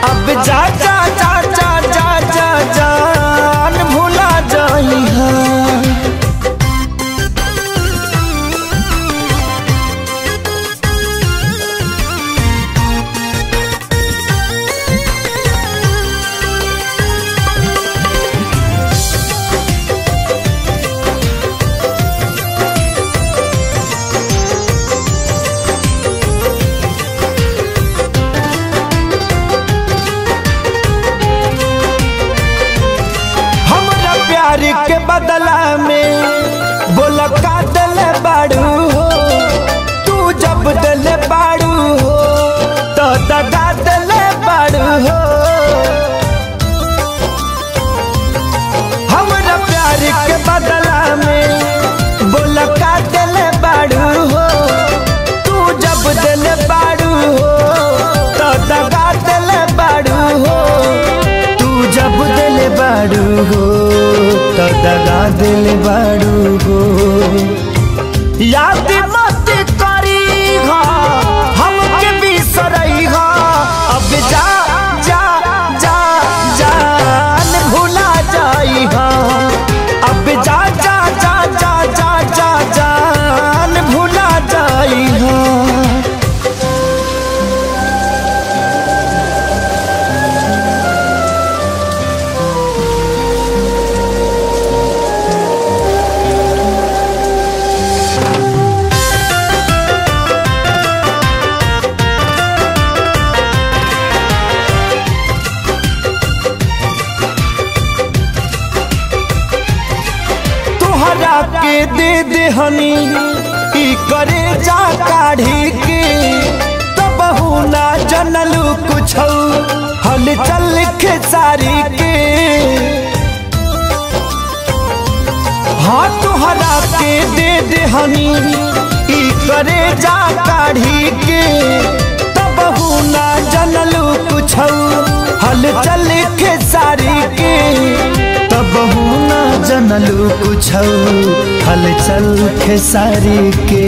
अब जा जा जा जा जा जा जान भुला जाई हाँ। के बदला में बोला का दिल बाड़ू हो, तू जब दिल बाड़ू हो तो दगा दिल बाड़ू हो। हमरा प्यार के बदला में बोला का दिल बाड़ू हो, तू जब दिल बाड़ू हो तो दगा दिल बाड़ू हो। तू जब दिल बाड़ू हो तो दगा दिल बाड़ू हो। याद मत करी हा हमके बिसरई हा। अब जा जा जा जान भुला जाई हा। अब जा जा जा जा जा जा जान भुला जाई हा। के दे दे हनी ई करे जा काढ़ी के तब ना जनलू कुछ हल चल खेसारी के। हाँ तुहरा के दे दे हनी ई करे जा काढ़ी के तब ना जनलू कुछ हल चल खेसारी के। तब ना जनलू कुछ हलचल खेसारी के।